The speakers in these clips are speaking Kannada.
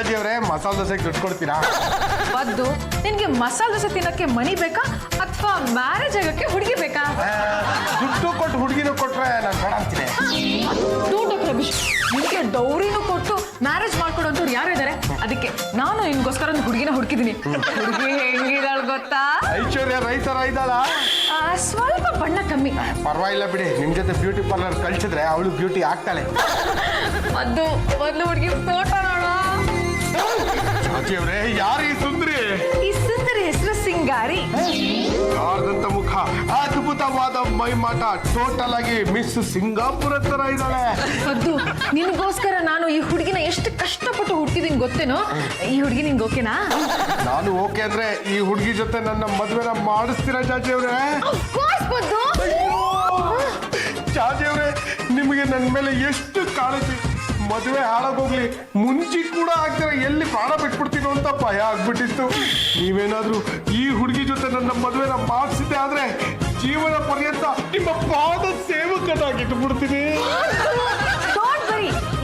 ಜಾಜಿ ಅವರೇ ಮಸಾಲೆ ದೋಸೆಗೆ ದುಡ್ಡು ಕೊಡ್ತೀರಾ? ಪದ್ದು ನಿನ್ಗೆ ಮಸಾಲೆ ದೋಸೆ ತಿನ್ನಕ್ಕೆ ಮನಿ ಬೇಕಾ ಅಥವಾ ಮ್ಯಾರೇಜ್ ಆಗಕ್ಕೆ ಹುಡುಗಿ ಬೇಕಾ? ದುಡ್ಡು ಕೊಟ್ಟು ಹುಡುಗಿನೂ ಕೊಟ್ರೆ ನಾನು ಬೇಡ ಅಂತೀನಿ. ನಿನ್ಗೆ ಡೌರಿನೂ ಕೊಟ್ಟು ಮ್ಯಾರೇಜ್ ಮಾಡ್ಕೊಡೋಂಥವ್ರು ಯಾರು ಇದಾರೆ? ಅದಕ್ಕೆ ನಾನು ನಿನ್ಗೋಸ್ಕರ ಒಂದು ಹುಡುಗಿನ ಹುಡುಕಿದೀನಿ. ಹುಡುಗಿ ಹೆಂಗಿದಾಳ ಗೊತ್ತಾ? ಐಶ್ವರ್ಯ ರೈತರ ಇದ್ದಾಳ? ಸ್ವಲ್ಪ ಬಣ್ಣ ಕಮ್ಮಿ. ಪರವಾಗಿಲ್ಲ ಬಿಡಿ, ನಿಮ್ ಜೊತೆ ಬ್ಯೂಟಿ ಪಾರ್ಲರ್ ಕಳ್ಸಿದ್ರೆ ಅವಳು ಬ್ಯೂಟಿ ಆಗ್ತಾಳೆ. ಅದು ಮೊದಲು ಹುಡುಗಿ ಫೋಟೋ ನೋಡು. ಜಾಜಿ ಅವರೇ, ಯಾರು ಈ ಸುಂದರಿ? ಈ ಸುಂದರಿ ಹೆಸರು ಸಿಂಗಾರಿ. ಯಾರ್ದಂತ ಮುಖ, ಅದ್ಭುತವಾದ ಮೈಮಾಟ, ಟೋಟಲ್ ಆಗಿ ಮಿಸ್ ಸಿಂಗಾಪುರ ತರ ಇದ್ದಾಳೆ. ಅದು ನಿನ್ಗೋಸ್ಕರ ನಾನು ಈ ಹುಡುಗಿನ ಎಷ್ಟು ಕಷ್ಟಪಟ್ಟು ಹುಡುಕಿದೀನಿ ಗೊತ್ತೇನೋ? ಈ ಹುಡುಗಿ ನಿಂಗೆ ಓಕೆನಾ? ನಾನು ಓಕೆ ಅಂದ್ರೆ ಈ ಹುಡುಗಿ ಜೊತೆ ನನ್ನ ಮದ್ವೆನ ಮಾಡಿಸ್ತೀರಾ ಜಾಜಿ ಅವ್ರೆ? ಜಾಜಿ ಅವ್ರೆ, ನಿಮಗೆ ನನ್ನ ಮೇಲೆ ಎಷ್ಟು ಕಾಳಜಿ. ಮದುವೆ ಹಾಳಾಗೋಗ್ಲಿ, ಮುಂಚೆ ಕೂಡ ಆಗ್ತಾರೆ ಎಲ್ಲಿ ಪ್ರಾಣ ಬಿಟ್ಬಿಡ್ತೀನೋ ಅಂತ ಭಯ ಆಗ್ಬಿಟ್ಟಿತ್ತು. ನೀವೇನಾದ್ರೂ ಈ ಹುಡುಗಿ ಜೊತೆ ನನ್ನ ಮದುವೆನ ಮಾಡಿಸಿದ್ದೆ ಆದ್ರೆ ಜೀವನ ಪರ್ಯಂತ ನಿಮ್ಮ ಪಾದ ಸೇವಕನಾಗಿಟ್ಬಿಡ್ತೀನಿ.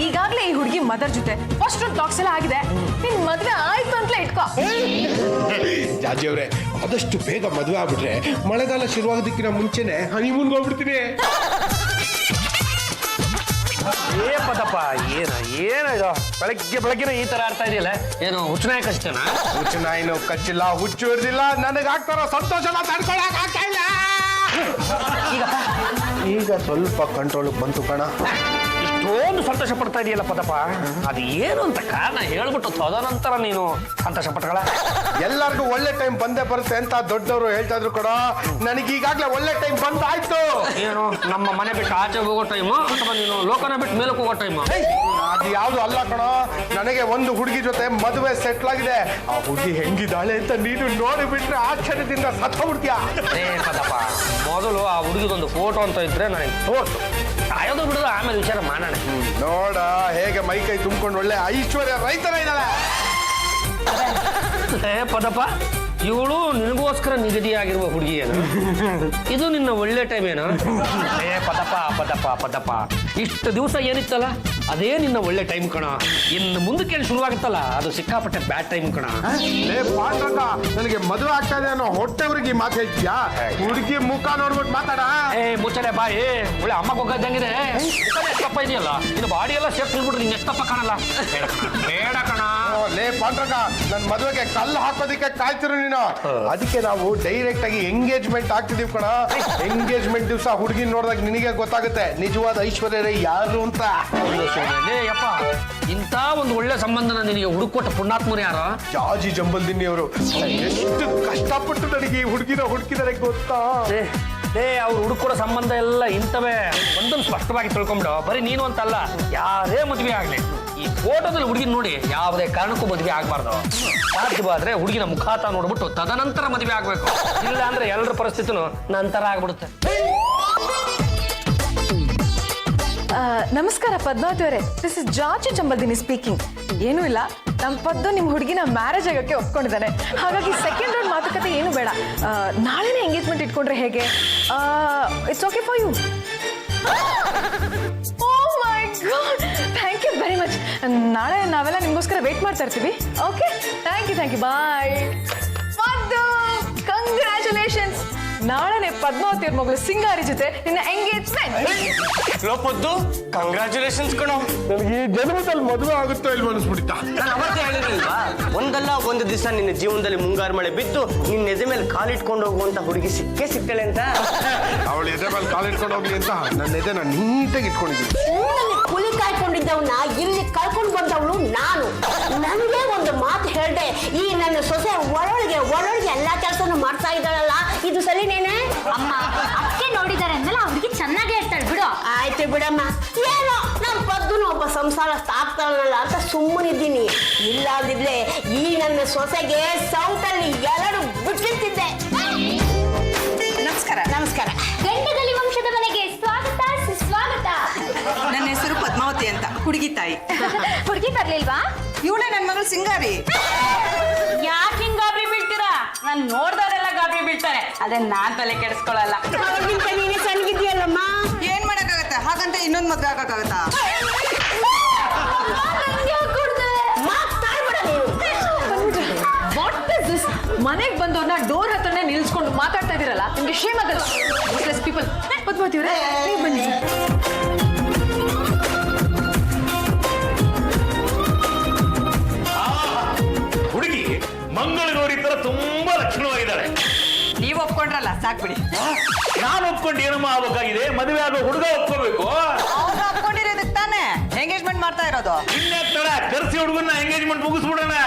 ಈಗಾಗ್ಲೇ ಈ ಹುಡುಗಿ ಮದರ್ ಜೊತೆ ಫಸ್ಟ್ ಟಾಕ್ಸ್ ಎಲ್ಲ ಆಗಿದೆ. ನಿನ್ ಮದ್ವೆ ಆಯ್ತು ಅಂತಲೇ ಇಟ್ಕೋ. ಜಾಜಿ ಅವ್ರೆ, ಆದಷ್ಟು ಬೇಗ ಮದುವೆ ಆಗ್ಬಿಟ್ರೆ ಮಳೆಗಾಲ ಶುರುವಾಗೋದಕ್ಕಿಂತ ಮುಂಚೆನೆ ಹನಿಮೂನ್ಗೆ ಹೋಗ್ಬಿಡ್ತೀನಿ. ಏ ಪದಪ್ಪ, ಏನಿದು ಬೆಳಗ್ಗೆ ಈ ತರ ಆಡ್ತಾ ಇದೆಯಲ್ಲ? ಏನು ಹುಚ್ಚನಾಯ ಕಷ್ಟನಾ? ಹುಚ್ಚನಾಯಿನೂ ಕಚ್ಚಿಲ್ಲ, ಹುಚ್ಚು ಹಿಡ್ದಿಲ್ಲ, ನನಗೆ ಆಗ್ತಾರೋ ಸಂತೋಷನ ತಡ್ಕೊಳಕ್ ಆಗ್ತಾ ಇಲ್ಲ. ಈಗ ಸ್ವಲ್ಪ ಕಂಟ್ರೋಲ್ ಬಂತು ಕಣ. ಇಷ್ಟೊಂದು ಸಂತೋಷ ಪಡ್ತಾ ಇದೆಯಲ್ಲ ಪದಪ್ಪ, ಅದು ಏನು ಅಂತ ಕಾರಣ ಹೇಳ್ಬಿಟ್ಟು ತದನಂತರ ನೀನು ಸಂತೋಷ ಪಟ್ಗಳ. ಎಲ್ಲರಿಗೂ ಒಳ್ಳೆ ಟೈಮ್ ಬಂದೇ ಬರುತ್ತೆ ಅಂತ ದೊಡ್ಡವರು ಹೇಳ್ತಾ ಇದ್ರು ಕಣ. ನನಗೆ ಈಗಾಗ್ಲೇ ಒಳ್ಳೆ ಟೈಮ್ ಬಂದಾಯ್ತು. ಏನು ನಮ್ಮ ಮನೆ ಬಿಟ್ಟು ಆಚೆ ಹೋಗೋ ಟೈಮು ಅಥವಾ ನೀನು ಲೋಕನ ಬಿಟ್ಟು ಮೇಲಕ್ಕೆ ಹೋಗೋ ಟೈಮು? ಅದು ಯಾವ್ದು ಅಲ್ಲ ಕಣ. ನನಗೆ ಒಂದು ಹುಡುಗಿ ಜೊತೆ ಮದುವೆ ಸೆಟ್ಲ್ ಆಗಿದೆ. ಆ ಹುಡುಗಿ ಹೆಂಗಿದ್ದಾಳೆ ಅಂತ ನೀನು ನೋಡಿ ಬಿಟ್ರೆ ಆಶ್ಚರ್ಯದಿಂದ ಸತ್ತೋಗ್ಬಿಡ್ತೀಯ. ಪದಪ್ಪ, ಮೊದಲು ಆ ಹುಡುಗಿದೊಂದು ಫೋಟೋ ಅಂತ ಇದ್ರೆ ನನಗೆ ತೋರ್ಸು. ಕಾಯೋದು ಬಿಡೋದು ಆಮೇಲೆ ವಿಚಾರ ಮಾಡೋಣ. ನೋಡ ಹೇಗೆ ಮೈ ಕೈ ತುಂಬಿಕೊಂಡು ಒಳ್ಳೆ ಐಶ್ವರ್ಯ ರೈತರ ಇದ್ದಾಳೆ. ಪದಪ್ಪ, ಇವಳು ನಿನಗೋಸ್ಕರ ನಿಗದಿಯಾಗಿರುವ ಹುಡುಗಿ ಏನು? ಇದು ನಿನ್ನ ಒಳ್ಳೆ ಟೈಮ್ ಏನು? ಪದಪ್ಪ ಇಷ್ಟು ದಿವಸ ಏನಿತ್ತಲ್ಲ ಅದೇ ನಿನ್ನ ಒಳ್ಳೆ ಟೈಮ್ ಕಣ. ಇನ್ನು ಮುಂದಕ್ಕೆ ಏನು ಶುರುವಾಗುತ್ತಲ್ಲ ಅದು ಸಿಕ್ಕಾಪಟ್ಟೆ ಬ್ಯಾಡ್ ಟೈಮ್ ಕಣ. ನನಗೆ ಮದುವೆ ಆಗ್ತಾ ಇದೆ ಅನ್ನೋ ಹೊಟ್ಟೆ ಹುಡುಗಿ ಮಾತು ಹೇಳ್ತೀಯಾ? ಹುಡುಗಿ ಮುಖ ನೋಡ್ಬಿಟ್ಟು ಮಾತಾಡ. ಮುಚ್ಚಲೆ ಬಾಯಿ, ಒಳ್ಳೆ ಅಮ್ಮ ಹೋಗೋದಂಗಿದೆ. ಎಷ್ಟಪ್ಪ ಇದೆಯಲ್ಲ, ಇದು ಬಾಡಿ ಎಲ್ಲ ಸೇಫ್ ಬಿಡ್ಬಿಟ್ಟು ನಿನ್ನ ಎಷ್ಟಪ್ಪ ಕಾಣಲ್ಲ. ಬೇಡ ಕಣ. ಲೇ ಪಾಂಡ್ರಗ, ನನ್ನ ಮದುವೆಗೆ ಕಲ್ಲು ಹಾಕೋದಿಕ್ಕೆ ಕಾಯ್ತಿರು ನೀನು. ಅದಕ್ಕೆ ನಾವು ಡೈರೆಕ್ಟ್ ಆಗಿ ಎಂಗೇಜ್ಮೆಂಟ್ ಆಗ್ತಿದೀವಿ ಕಣ. ಎಂಗೇಜ್ಮೆಂಟ್ ದಿವಸ ಹುಡುಗಿ ನೋಡಿದಾಗ ನಿನಗೆ ಗೊತ್ತಾಗುತ್ತೆ ನಿಜವಾದ ಐಶ್ವರ್ಯ ಯಾರು ಅಂತ. ಯಪ್ಪ, ಇಂಥ ಒಂದು ಒಳ್ಳೆ ಸಂಬಂಧನ ನಿನಗೆ ಹುಡುಕೊಟ್ಟ ಪುಣ್ಯಾತ್ಮರು ಯಾರು? ಜಾಜಿ ಜಂಬಲ್ದಿನ್ನಿ ಅವರು. ಎಷ್ಟು ಕಷ್ಟಪಟ್ಟು ನನಗೆ ಈ ಹುಡುಗಿನ ಹುಡುಕಿದರೆ ಗೊತ್ತಾ? ಅವ್ರು ಹುಡುಕೊಡೋ ಸಂಬಂಧ ಎಲ್ಲ ಇಂಥವೇ. ಒಂದೊಂದು ಸ್ಪಷ್ಟವಾಗಿ ತಿಳ್ಕೊಂಬಿಡು. ಬರೀ ನೀನು ಅಂತಲ್ಲ, ಯಾರೇ ಮದುವೆ ಆಗ್ಲಿ ಈ ಫೋಟೋದಲ್ಲಿ ಹುಡುಗಿನ ನೋಡಿ ಯಾವುದೇ ಕಾರಣಕ್ಕೂ ಮದುವೆ ಆಗ್ಬಾರ್ದು. ಸಾಧ್ಯವಾದ್ರೆ ಹುಡುಗಿನ ಮುಖಾತ ನೋಡ್ಬಿಟ್ಟು ತದನಂತರ ಮದುವೆ ಆಗ್ಬೇಕು. ಇಲ್ಲ ಅಂದ್ರೆ ಎಲ್ಲರ ಪರಿಸ್ಥಿತಿನೂ ನಂತರ ಆಗ್ಬಿಡುತ್ತೆ. ನಮಸ್ಕಾರ ಪದ್ಮಾವತಿ ಅವರೇ, ದಿಸ್ ಇಸ್ ಜಾಜಿ ಜಂಬಲ್ದಿನಿ ಸ್ಪೀಕಿಂಗ್. ಏನೂ ಇಲ್ಲ, ನಮ್ಮ ಪದ್ದು ನಿಮ್ಮ ಹುಡುಗಿನ ಮ್ಯಾರೇಜ್ ಆಗೋಕ್ಕೆ ಒಪ್ಕೊಂಡಿದ್ದಾನೆ. ಹಾಗಾಗಿ ಸೆಕೆಂಡ್ ರೌಂಡ್ ಮಾತುಕತೆ ಏನು ಬೇಡ. ನಾಳೆನೇ ಎಂಗೇಜ್ಮೆಂಟ್ ಇಟ್ಕೊಂಡ್ರೆ ಹೇಗೆ? It's okay for you. Oh my god, thank you very much. ನಾಳೆ ನಾವೆಲ್ಲ ನಿಮಗೋಸ್ಕರ ವೇಟ್ ಮಾಡ್ತಾ ಇರ್ತೀವಿ. Okay, thank you, bye. Paddu, congratulations. ನಾಳೆನೆ ಪದ್ಮಾವತಿ ಅವ್ರ ಮಗಳು ಸಿಂಗಾರಿ ಜೊತೆ ನಿನ್ನ ಎಂಗೇಜ್ಮೆಂಟ್. ಪದ್ದು, ಕಂಗ್ರ್ಯಾಚುಲೇಷನ್ಸ್ ಕಣೋ. ನನಗೆ ಈ ಜನ್ಮದಲ್ಲಿ ಮದುವೆ ಆಗುತ್ತೋ ಇಲ್ವ ಅನಿಸ್ಬಿಟ್ಟಿತ್ತ. ನಾನು ಅವತ್ತೇ ಹೇಳಿರಲಿಲ್ವಾ, ಒಂದಲ್ಲ ಒಂದು ದಿವಸ ನಿನ್ನ ಜೀವನದಲ್ಲಿ ಮುಂಗಾರು ಮಳೆ ಬಿದ್ದು ನಿನ್ನ ಎದೆ ಮೇಲೆ ಕಾಲಿಟ್ಕೊಂಡು ಹೋಗುವಂತ ಹುಡುಗಿ ಸಿಗ್ತಾಳೆ ಅಂತ. ಅವಳು ಎದೆ ಮೇಲೆ ಕಾಲಿಟ್ಕೊಂಡು ಹೋಗ್ಲಿ ಅಂತ ನನ್ನ ಎದೆನ ನೀಟಾಗಿ ಇಟ್ಕೊಂಡಿದ್ದೀನಿ. ಹುಲಿ ಕಾಯ್ಕೊಂಡಿದ್ದವನ್ನ ಇಲ್ಲಿ ಕಳ್ಕೊಂಡು ಬಂದವಳು ನಾನು. ನನಗೆ ಒಂದು ಮಾತು ಹೇಳ್ದೆ, ಈ ನನ್ನ ಸೊಸೆ ಒಳೊಳಗೆ ಎಲ್ಲಾ ಕೆಲಸನೂ ಮಾಡ್ತಾ ಇದ್ದಾಳಲ್ಲ, ಇದು ಸರಿನೇನೆ? ಅಮ್ಮ, ಅಕ್ಕೆ ನೋಡಿದಾರೆ ಅಂದಲ್ಲ, ಅವ್ರಿಗೆ ಚೆನ್ನಾಗೇ ಇರ್ತಾಳೆ ಬಿಡು. ಆಯ್ತು ಬಿಡಮ್ಮ, ಏನೋ ನಮ್ಮ ಪದ್ದುನು ಒಬ್ಬ ಸಂಸಾರ ಆಗ್ತಾಳಲ್ಲ ಅಂತ ಸುಮ್ಮನಿದ್ದೀನಿ. ಇಲ್ಲಾದಿದ್ರೆ ಈ ನನ್ನ ಸೊಸೆಗೆ ಸೌಟಲ್ಲಿ ಎರಡು ಬಿಟ್ಟಿರ್ತಿದ್ದೆ. ನಮಸ್ಕಾರ. ನಮಸ್ಕಾರ. ಗಂಡಗಲಿ ವಂಶದ ಮನೆಗೆ ಸ್ವಾಗತ ಸುಸ್ವಾಗತ. ನನ್ನ ಹೆಸರು ಪದ್ಮಾವತಿ ಅಂತ, ಹುಡುಗಿ ತಾಯಿ. ಹುಡುಗಿ ಬರ್ಲಿಲ್ವಾ? ಇವಳೆ ನನ್ನ ಮಗಳು ಸಿಂಗಾರಿ. ಯಾಕೆ ಹಿಂಗ್ ಗಾಬರಿ ಬೀಳ್ತೀರಾ? ನಾನ್ ನೋಡ್ದವರೆಲ್ಲ ಗಾಬರಿ ಬೀಳ್ತಾರೆ, ಅದೇ ನಾನ್ ತಲೆ ಕೆಡಿಸ್ಕೊಳಲ್ಲ. ನೀನೇ ಸಣ್ಣಗಿದ್ಯಲ್ಲಮ್ಮ. ಏನ್ ಮಾಡಕ್ಕಾಗತ್ತ? ಹಾಗಂತ ಇನ್ನೊಂದ್ ಮದ್ವೆ ಆಗಕ್ಕಾಗತ್ತಾ? ಮಾತಾಡ್ಬಿಡ ನೋಡಿ ಶೇಮ್ ಆಗಲ್ಲ ಯೂಸ್ಲೆಸ್ ಪೀಪಲ್. ಪದ್ಮಾವತಿ ಅವರೇ ನೀವು ಬನ್ನಿ. ಹುಡುಗಿ ಮಂಗಳ ಗೌರಿ ತರ ತುಂಬಾ ಲಕ್ಷಣವಾಗಿದ್ದಾಳೆ. ನೀವ್ ಒಪ್ಕೊಂಡ್ರಲ್ಲ ಸಾಕ್ಬಿಡಿ. ನಾನು ಒಪ್ಕೊಂಡು ಏನಮ್ಮ ಆಗ್ಬೇಕಾಗಿದೆ? ಮದುವೆ ಆಗೋ ಹುಡುಗ ಒಪ್ಕೋಬೇಕು. ಅವ್ರು ಒಪ್ಕೊಂಡಿರೋದಕ್ಕೆ ತಾನೇ ಎಂಗೇಜ್ಮೆಂಟ್ ಮಾಡ್ತಾ ಇರೋದು. ಇನ್ನೆತ್ತಡ ಕರ್ಸಿ ಹುಡುಗನ್ನ ಎಂಗೇಜ್ಮೆಂಟ್ ಮುಗಿಸ್ಬಿಡೋಣ.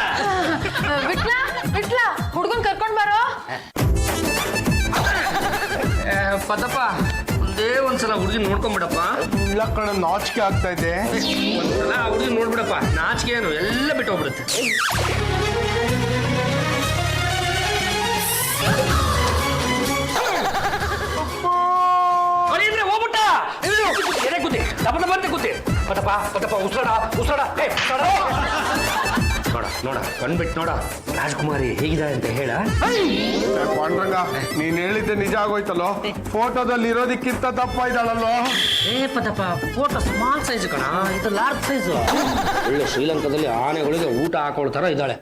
ವಿಟ್ಲ ಹುಡುಗನ್ ಕರ್ಕೊಂಡ್ ಬಾರೋ. ಪದಪ್ಪ ಒಂದೇ ಒಂದ್ಸಲ ಹುಡುಗಿ ನೋಡ್ಕೊಂಡ್ಬಿಡಪ್ಪ. ಇಲ್ಲ ಕಣ, ನಾಚಿಕೆ ಆಗ್ತಾ ಇದೆ. ಒಂದ್ಸಲ ಹುಡುಗಿ ನೋಡ್ಬಿಡಪ್ಪ, ನಾಚಿಕೆ ಏನು ಎಲ್ಲ ಬಿಟ್ಟು ಹೋಗ್ಬಿಡುತ್ತೆ. ಅಂದ್ರೆ ಹೋಗ್ಬಿಟ್ಟ ಎದೆ ಕೂತಿ ದಪ್ಪ ದಪ್ಪ ಕೂತಿ. ಪದಪ್ಪ ಉಸ್ರಾಡ ನೋಡ ಕಣ್ಬಿಟ್ಟು ನೋಡ ರಾಜ್ಕುಮಾರಿ ಹೇಗಿದ್ದಾಳೆ ಅಂತ ಹೇಳ. ಪಾಂಡ್ರಂಗ, ನೀನ್ ಹೇಳಿದ್ದೆ ನಿಜ ಆಗೋಯ್ತಲ್ಲೋ. ಫೋಟೋದಲ್ಲಿ ಇರೋದಕ್ಕಿಂತ ದಪ್ಪ ಇದ್ದಾಳಲ್ಲೋ. ಪದಪ್ಪ ಫೋಟೋ ಸ್ಮಾಲ್ ಸೈಜ್ ಕಣ, ಇದು ಲಾರ್ಜ್ ಸೈಜ್. ಒಳ್ಳೆ ಶ್ರೀಲಂಕಾದಲ್ಲಿ ಆನೆಗಳಿಗೆ ಊಟ ಹಾಕೊಳ್ತಾರ ಇದ್ದಾಳೆ.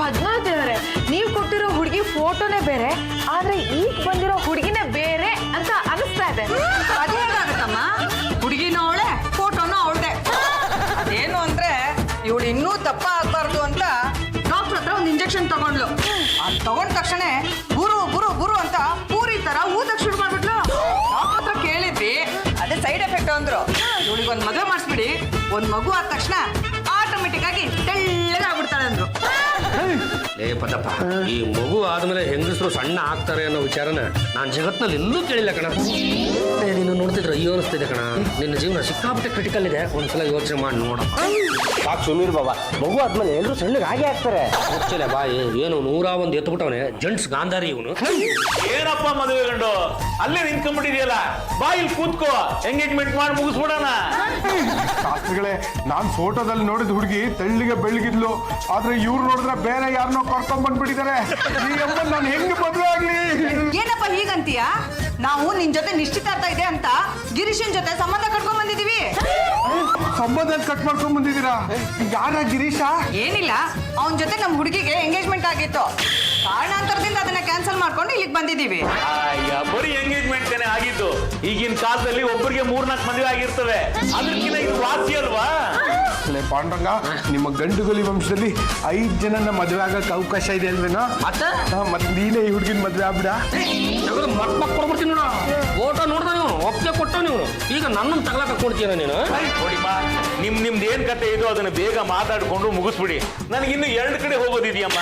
ಪದ್ಮಾವತಿ ಅವರೇ, ನೀವು ಕೊಟ್ಟಿರೋ ಹುಡುಗಿ ಫೋಟೋನೇ ಬೇರೆ, ಆದ್ರೆ ಈಗ ಬಂದಿರೋ ಹುಡುಗಿನೇ ಬೇರೆ ಅಂತ ಅನಿಸ್ತಾ ಇದೆ. ಅದೇ ಹೇಗಾಗತ್ತಮ್ಮ? ಹುಡುಗಿನೂ ಅವಳೆ, ಫೋಟೋನು ಅವಳದೆ. ಅದೇನು ಅಂದ್ರೆ ಇವಳು ಇನ್ನೂ ದಪ್ಪ ಆಗ್ಬಾರ್ದು ಅಂತ ಡಾಕ್ಟರ್ ಹತ್ರ ಒಂದು ಇಂಜೆಕ್ಷನ್ ತಗೊಂಡ್ಲು. ಅದ್ ತಗೊಂಡ ತಕ್ಷಣ ಗುರು ಗುರು ಗುರು ಅಂತ ಪೂರಿ ತರ ಊದಕ್ ಶುರು ಮಾಡ್ಬಿಟ್ಲು. ಡಾಕ್ಟರ್ ಹತ್ರ ಕೇಳಿದ್ವಿ, ಅದೇ ಸೈಡ್ ಎಫೆಕ್ಟ್ ಅಂದ್ರು. ಇವಳಿಗೊಂದು ಮದುವೆ ಮಾಡಿಸ್ಬಿಡಿ, ಒಂದ್ ಮಗು ಆದ ತಕ್ಷಣ ಆಟೋಮೆಟಿಕ್ ಆಗಿ ತೆಳ್ಳಗಾಗ್ಬಿಡ್ತಾಳೆ ಅಂದ್ರು. ಪದಪ್ಪ, ಈ ಮಗು ಆದ್ಮೇಲೆ ಹೆಂಗಸರು ಸಣ್ಣ ಆಗ್ತಾರೆ ಅನ್ನೋ ವಿಚಾರನ ನಾನ್ ಜಗತ್ನಲ್ಲಿ ಎಲ್ಲೂ ಕೇಳಿಲ್ಲ ಕಣ. ನೀನು ನೋಡ್ತಿದ್ರೆ ಅಯ್ಯೋ ಅನಿಸ್ತಿದೆ ಕಣ. ನಿನ್ನ ಜೀವನ ಸಿಕ್ಕಾಪಟ್ಟೆ ಕ್ರಿಟಿಕಲ್ ಇದೆ. ಒಂದ್ಸಲ ಯೋಚನೆ ಮಾಡಿ ನೋಡಪ್ಪ. ಸಾಕು ಸುಮೀರ್ ಬಾಬಾ, ಮಗು ಆದ್ಮೇಲೆ ಎಲ್ಲರೂ ಸಣ್ಣಗೆ ಹಾಗೆ ಆಗ್ತಾರೆ. ಮುಚ್ಚಲೆ ಬಾಯಿ, ಏನು 101 ಎತ್ಬಿಟ್ಟವನೆ ಜೆಂಟ್ಸ್ ಗಾಂಧಾರಿ ಇವನು. ಏನಪ್ಪ ಮದುವೆ ಗಂಡು ಅಲ್ಲೇ ನಿಂತ್ಕೊಂಡ್ಬಿಟ್ಟಿದೆಯಲ್ಲ, ಬಾ ಇಲ್ಲಿ ಕೂತ್ಕೋ, ಎಂಗೇಜ್ಮೆಂಟ್ ಮಾಡಿ ಮುಗಿಸ್ಬಿಡೋಣ. ಶಾಸ್ತ್ರಿಗಳೇ, ನಾನ್ ಫೋಟೋದಲ್ಲಿ ನೋಡಿದ ಹುಡುಗಿ ತೆಳ್ಳಿಗೆ ಬೆಳಗಿದ್ಲು, ಆದ್ರೆ ಇವ್ರು ನೋಡಿದ್ರೆ ಬೇರೆ ಯಾರನ್ನೋ ಕರ್ಕೊಂಡ್ ಬಂದ್ಬಿಟ್ಟಿದ್ದಾರೆ. ಈ ಅಮ್ಮ ನಾನು ಹೆಂಗ್ ಮದುವೆ ಆಗ್ಲಿ? ಏನಪ್ಪ ಹೀಗಂತೀಯ? ನಾವು ನಿನ್ ಜೊತೆ ನಿಶ್ಚಿತಾರ್ಥ ಇದೆ ಅಂತ ಗಿರೀಶನ್ ಜೊತೆ ಸಂಬಂಧ ಕಟ್ಕೊಂಡ್ ಬಂದಿದೀವಿ. ಸಂಬಂಧ ಕಟ್ ಮಾಡ್ಕೊಂಡ್ ಬಂದಿದ್ದೀರಾ? ಯಾರ ಗಿರೀಶ? ಏನಿಲ್ಲ, ಅವನ ಜೊತೆ ನಮ್ ಹುಡುಗಿಗೆ ಎಂಗೇಜ್ಮೆಂಟ್ ಆಗಿತ್ತು. ಕಾರಣಾಂತರದಿಂದ ಅದನ್ನ ಕ್ಯಾನ್ಸಲ್ ಮಾಡ್ಕೊಂಡು ಇಲ್ಲಿಗೆ ಬಂದಿದೀವಿ. ಅಯ್ಯ, ಬರೀ ಎಂಗೇಜ್ಮೆಂಟ್ ತಾನೇ ಆಗಿದ್ದು. ಈಗಿನ ಕಾಲದಲ್ಲಿ ಒಬ್ಬರಿಗೆ 3-4 ಮದುವೆ ಆಗಿರ್ತವೆ. ಅದಕ್ಕಿಂತ ಇದು ವಾಸಿ ಅಲ್ವಾ? ಪಾಂಡ್ರಂಗ, ನಿಮ್ಮ ಗಂಡುಗಲಿ ವಂಶದಲ್ಲಿ 5 ಜನನ ಮದುವೆ ಆಗಕ್ಕೆ ಅವಕಾಶ ಇದೆ ಅಲ್ವೇನೋ? ಮತ್ತೆ ನೀನೇ ಈ ಹುಡುಗಿನ ಮದುವೆ ಆಗ್ಬಿಡ. ಮಕ್ ಕೊಡ್ಬಿಡ್ತೀನಿ ನೋಡ. ಫೋಟೋ ನೋಡ್ದ ನೀವು, ಒಪ್ಪಿಗೆ ಕೊಟ್ಟ ನೀವು. ಈಗ ನನ್ನನ್ನು ತಗಲಕ್ಕೆ ಕೊಡ್ತೀರ ನೀನು? ನೋಡಿಮ್ಮ, ನಿಮ್ದು ಏನ್ ಕತೆ ಇದು ಅದನ್ನ ಬೇಗ ಮಾತಾಡ್ಕೊಂಡು ಮುಗಿಸ್ಬಿಡಿ. ನನಗಿನ್ನು 2 ಕಡೆ ಹೋಗೋದಿದೆಯಮ್ಮ.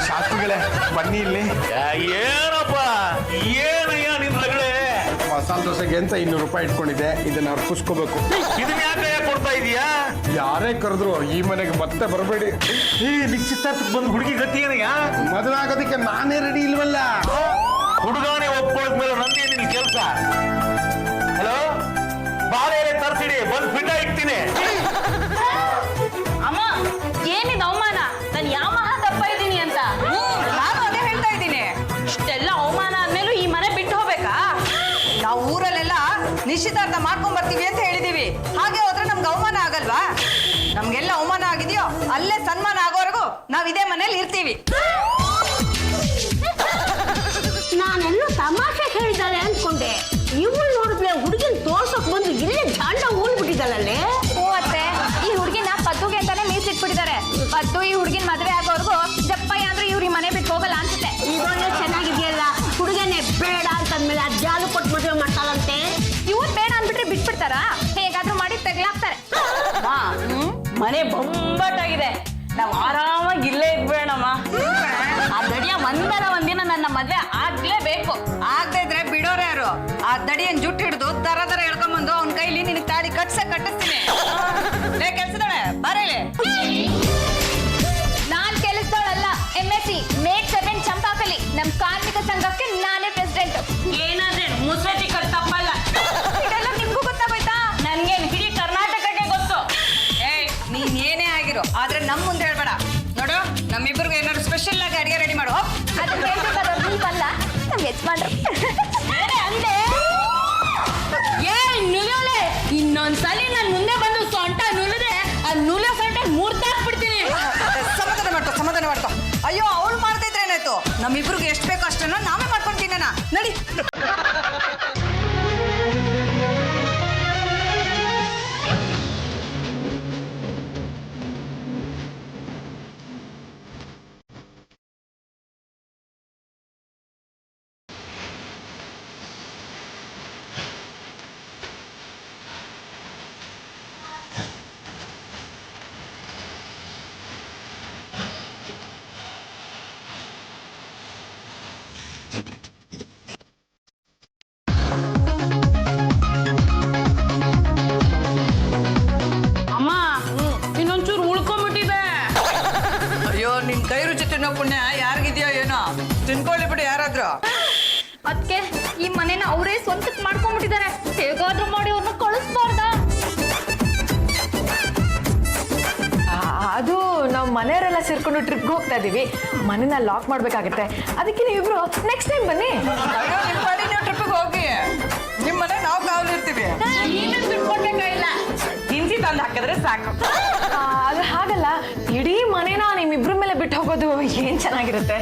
ಶಾಸ್ತ್ರಿಗಳೇ, ಬನ್ನಿ ಇಲ್ಲಿ. ಏನಪ್ಪ ಏನಯ್ಯ ನಿನ್ ರಗಳೆ? ಮಸಾಲೆ ದೋಸೆಗೆ ಅಂತ 200 ರೂಪಾಯಿ ಇಟ್ಕೊಂಡಿದ್ದೆ, ಇದನ್ನ ಅರ್ಪಿಸ್ಕೋಬೇಕು. ಇದನ್ನ ಯಾಕೆ ಕೊಡ್ತಾ ಇದೀಯಾ? ಯಾರೇ ಕರೆದ್ರು ಈ ಮನೆಗೆ ಮತ್ತೆ ಬರಬೇಡಿ. ಈ ನಿಶ್ಚಿತಾರ್ಥಕ್ಕೆ ಬಂದು ಹುಡುಗಿ ಗತಿ ಏನಯ್ಯ? ಮದುವೆ ಆಗೋದಕ್ಕೆ ನಾನೇ ರೆಡಿ ಇಲ್ವಲ್ಲ. ಹುಡುಗಾನೆ ಒಪ್ಕೊಳ್ಳೋದ್ಮೇಲೆ ನಂದೇನಿಲ್ಲ ಕೆಲಸ. ಹಲೋ, ಬಾಳೆ ತರ್ಸಿಡಿ, ಬಂದು ಫಿಟ ಇಡ್ತೀನಿ. ಅಮ್ಮ, ಏನಿದು ಅವಮಾನ? ನಾನು ಯಾವ ಮಹಾ ದಪ್ಪ ಇದ್ದೀನಿ ಅಂತ? ನಾನು ಅದೇ ಹೇಳ್ತಾ ಇದ್ದೀನಿ. ಇಷ್ಟೆಲ್ಲ ಅವಮಾನ ಆದ್ಮೇಲೂ ಈ ಮನೆ ಬಿಟ್ಟು ಹೋಗ್ಬೇಕಾ? ನಾವು ಊರಲ್ಲೆಲ್ಲ ನಿಶ್ಚಿತಾರ್ಥ ಮಾಡ್ಕೊಂಡ್ ಬರ್ತೀವಿ ಅಂತ ಹೇಳಿದೀವಿ. ಹಾಗೆ ಹೋದ್ರೆ ನಮ್ಗೆ ಅವಮಾನ ಆಗಲ್ವಾ? ನಮ್ಗೆಲ್ಲ ಅವಮಾನ ಆಗಿದೆಯೋ ಅಲ್ಲೇ ಸನ್ಮಾನ ಆಗೋವರೆಗೂ ನಾವ್ ಇದೇ ಮನೇಲಿ ಇರ್ತೀವಿ. ನಾನೆಲ್ಲೋ ತಮಾಷೆ ಹೇಳಿದ್ದಾಳೆ ಅನ್ಕೊಂಡೆ. ಇವಳು ನೋಡಿದ್ರೆ ಹುಡುಗಿನ ತೋರ್ಸಕ್ ಬಂದು ಇಲ್ಲೇ ಜಾಂಡ ಊಳ್ಬಿಟ್ಟಿದ್ದಾಳಲ್ಲೇ. ಓ ಅತ್ತೆ, ಈ ಹುಡುಗಿನ ಪದ್ದುಗೆ ಅಂತಾನೆ ಮೀಸಿಟ್ಬಿಟ್ಟಿದ್ದಾರೆ. ಪದ್ದು ಈ ಹುಡುಗಿನ ಮದುವೆ ಆಗೋರ್ಗು ಜಪ್ಪಯ್ಯ ಅಂದ್ರೆ ಇವ್ರ ಈ ಮನೆ ಬಿಟ್ಟು ಹೋಗಲ್ಲ ಅನ್ಸುತ್ತೆ. ಇದೊಳ್ಳೆ ಚೆನ್ನಾಗಿದೆಯಲ್ಲ, ಹುಡುಗನೇ ಬೇಡ ಅಂತಂದ್ಮೇಲೆ ಆ ಜಾಲು ಕೊಟ್ಟು ಮದುವೆ ಮಾಡ್ತಾಳಂತೆ. ಇವ್ರು ಬೇಡ ಅಂದ್ಬಿಟ್ರೆ ಬಿಟ್ಬಿಡ್ತಾರ? ಹೇಗಾದ್ರೂ ಮಾಡಿ ತೆಗ್ಲಾಕ್ತಾರೆ. ಮನೆ ಬೊಂಬಾಟಾಗಿದೆ. ನಾವ್ ಆರಾಮಾಗಿ ಇಲ್ಲೇ ಇದ್ಬೇಡಮ್ಮ. ಆ ದಡಿಯ ಒಂದಿನ ನನ್ನ ಮದ್ವೆ ಆಗ್ಲೇಬೇಕು. ಆಗದೆ ಇದ್ರೆ ಬಿಡೋರು ಯಾರು? ಆ ದಡಿಯನ್ ಜುಟ್ಟು ಹಿಡಿದು ತರ ಎಳ್ಕೊಂಬಂದು ಅವ್ನ ಕೈಲಿ ನಿನಗೆ ತಾಳಿ ಕಟ್ಟಿಸ್ತೀನಿ. ಕೆಲ್ಸದಳೆ ಬರೇಲೆ. ನಾನ್ ಕೆಲಸದವಳಲ್ಲ, MSc ಮೇಡ್ 7 ಚಂಪಾಕಲಿ. ನಮ್ ಕಾರ್ಮಿಕ ಸಂಘಕ್ಕೆ ನಾನೇ ಪ್ರೆಸಿಡೆಂಟ್. ಏನಾದ್ರೆ ಮುಸ್ರೆ ಚಿಕ್ಕದ್ ತಪ್ಪಲ್ಲ. ಇದೆಲ್ಲ ನಿಮ್ಗೂ ಗೊತ್ತಾಗೋಯ್ತಾ? ನನ್ಗೇನ್ ಇಡೀ ಕರ್ನಾಟಕಕ್ಕೆ ಗೊತ್ತು. ನೀನ್ ಏನೇ ಆಗಿರೋ, ಆದ್ರೆ ನಮ್ ಮುಂದೆ ಹೇಳ್ಬೇಡ. ನೋಡು, ನಮ್ಮಿಬ್ಬರಿಗೂ ಏನಾದ್ರು ಸ್ಪೆಷಲ್ ಆಗಿ ಅಡಿಗೆ ರೆಡಿ ಮಾಡು. ಅದು ಕೇಳ್ಬೇಕಾದ್ರೆ ನೀವಲ್ಲ, ನಮ್ ಯಜಮಾನ್ರು. ಅಂದೆ ನುಲಿಯೋಳೆ, ಇನ್ನೊಂದ್ಸಲಿ ನನ್ ಮುಂದೆ ಬಂದು ಸೊಂಟ ನುಲಿದ್ರೆ ಆ ನುಲಿಯೋ ಸೊಂಟ ಮುರ್ದಾಕ್ಬಿಡ್ತೀನಿ. ಸಮಾಧಾನ ಮಾಡ್ಕೊ. ಅಯ್ಯೋ, ಅವಳು ಮಾಡ್ತಾ ಇದ್ರೆ ಏನಾಯ್ತು? ನಮ್ಮಿಬ್ರಿಗೆ ಎಷ್ಟು ಬೇಕೋ ಅಷ್ಟನ್ನ ನಾವೇ ಮಾಡ್ಕೊಂತೀನಿ ನಡಿ. ಅಮ್ಮ ಇನ್ನೊಂಚೂರು ಉಳ್ಕೊಂಬಿಟ್ಟಿದೆ. ಅಯ್ಯೋ ನಿನ್ ಕೈ ರುಚಿ ತಿನ್ನೋ ಪುಣ್ಯ ಯಾರಿಗಿದ್ಯೋ ಏನೋ, ತಿನ್ಕೊಳ್ಳಿ ಬಿಡಿ ಯಾರಾದ್ರೂ. ಅದಕ್ಕೆ ಈ ಮನೇನ ಅವರೇ ಸ್ವಂತಕ್ಕೆ ಮಾಡ್ಕೊಂಡ್ಬಿಟ್ಟಿದ್ದಾರೆ. ಹೇಗಾದ್ರೂ ಮಾಡಿ ಅವ್ರನ್ನ ಕಳಿಸ್ಬಾರ್ದ? ಅದು ನಾವು ಮನೆಯವರೆಲ್ಲ ಸೇರ್ಕೊಂಡು ಟ್ರಿಪ್ಗೆ ಹೋಗ್ತಾ ಇದೀವಿ. ಮನೆನ ಲಾಕ್ ಮಾಡ್ಬೇಕಾಗತ್ತೆ. ಅದಕ್ಕೆ ನೀವಿಬ್ರು ನೆಕ್ಸ್ಟ್ ಟೈಮ್ ಬನ್ನಿ. ಅಯ್ಯೋ ನಿಮ್ ಪಾಡಿ ನೀವು ಟ್ರಿಪ್ಪಿಗೆ ಹೋಗಿ, ನಿಮ್ ಮನೆ ನಾವು ಕಾವಲಿರ್ತೀವಿ. ನೀನೇ ಬಿಟ್ಕೊಡ್ಬೇಕಾಗಿಲ್ಲ, ದಿನಸಿ ತಂದು ಹಾಕಿದ್ರೆ ಸಾಕು. ಅದು ಹಾಗಲ್ಲ, ಇಡೀ ಮನೇನ ನಿಮ್ಮಿಬ್ರ ಮೇಲೆ ಬಿಟ್ಟು ಹೋಗೋದು ಏನ್ ಚೆನ್ನಾಗಿರುತ್ತೆ.